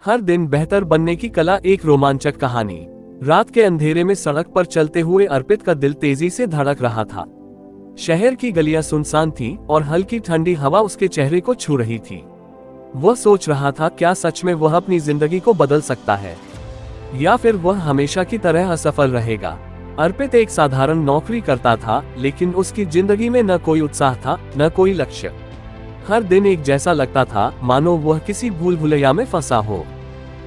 हर दिन बेहतर बनने की कला, एक रोमांचक कहानी। रात के अंधेरे में सड़क पर चलते हुए अर्पित का दिल तेजी से धड़क रहा था। शहर की गलियां सुनसान थीं और हल्की ठंडी हवा उसके चेहरे को छू रही थी। वह सोच रहा था, क्या सच में वह अपनी जिंदगी को बदल सकता है, या फिर वह हमेशा की तरह असफल रहेगा। अर्पित एक साधारण नौकरी करता था, लेकिन उसकी जिंदगी में न कोई उत्साह था, न कोई लक्ष्य। हर दिन एक जैसा लगता था, मानो वह किसी भूल भुलैया में फंसा हो।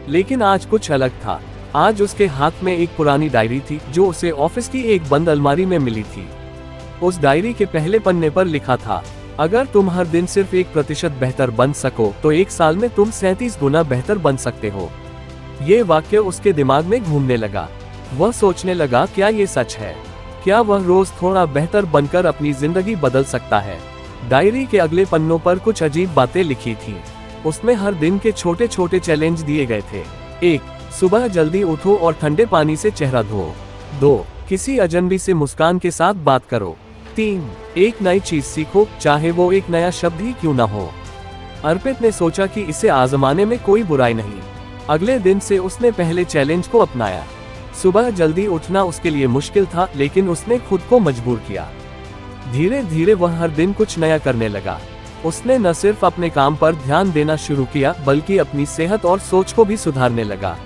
लेकिन आज कुछ अलग था। आज उसके हाथ में एक पुरानी डायरी थी, जो उसे ऑफिस की एक बंद अलमारी में मिली थी। उस डायरी के पहले पन्ने पर लिखा था, अगर तुम हर दिन सिर्फ 1% बेहतर बन सको, तो एक साल में तुम 37 गुना बेहतर बन सकते हो। ये वाक्य उसके दिमाग में घूमने लगा। वह सोचने लगा, क्या ये सच है? क्या वह रोज थोड़ा बेहतर बनकर अपनी जिंदगी बदल सकता है? डायरी के अगले पन्नों पर कुछ अजीब बातें लिखी थीं। उसमें हर दिन के छोटे छोटे चैलेंज दिए गए थे। 1. सुबह जल्दी उठो और ठंडे पानी से चेहरा धो। 2. किसी अजनबी से मुस्कान के साथ बात करो। 3. एक नई चीज सीखो, चाहे वो एक नया शब्द ही क्यों न हो। अर्पित ने सोचा कि इसे आजमाने में कोई बुराई नहीं। अगले दिन से उसने पहले चैलेंज को अपनाया। सुबह जल्दी उठना उसके लिए मुश्किल था, लेकिन उसने खुद को मजबूर किया। धीरे धीरे वह हर दिन कुछ नया करने लगा। उसने न सिर्फ अपने काम पर ध्यान देना शुरू किया, बल्कि अपनी सेहत और सोच को भी सुधारने लगा।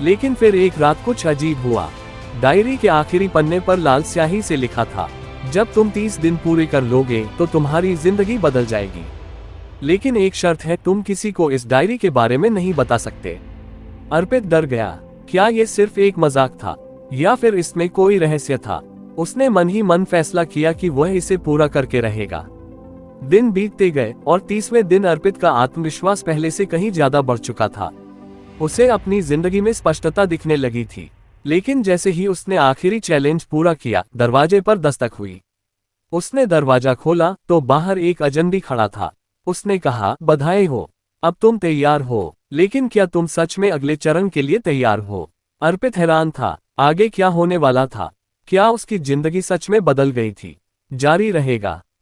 लेकिन फिर एक रात कुछ अजीब हुआ। डायरी के आखिरी पन्ने पर लाल स्याही से लिखा था, जब तुम 30 दिन पूरे कर लोगे तो तुम्हारी जिंदगी बदल जाएगी। लेकिन एक शर्त है, तुम किसी को इस डायरी के बारे में नहीं बता सकते। अर्पित डर गया। क्या ये सिर्फ एक मजाक था, या फिर इसमें कोई रहस्य था? उसने मन ही मन फैसला किया कि वह इसे पूरा करके रहेगा। दिन बीतते गए और 30वें दिन अर्पित का आत्मविश्वास पहले से कहीं ज्यादा बढ़ चुका था। उसे अपनी जिंदगी में स्पष्टता दिखने लगी थी। लेकिन जैसे ही उसने आखिरी चैलेंज पूरा किया, दरवाजे पर दस्तक हुई। उसने दरवाजा खोला तो बाहर एक अजनबी खड़ा था। उसने कहा, बधाई हो, अब तुम तैयार हो। लेकिन क्या तुम सच में अगले चरण के लिए तैयार हो? अर्पित हैरान था। आगे क्या होने वाला था? क्या उसकी जिंदगी सच में बदल गई थी? जारी रहेगा।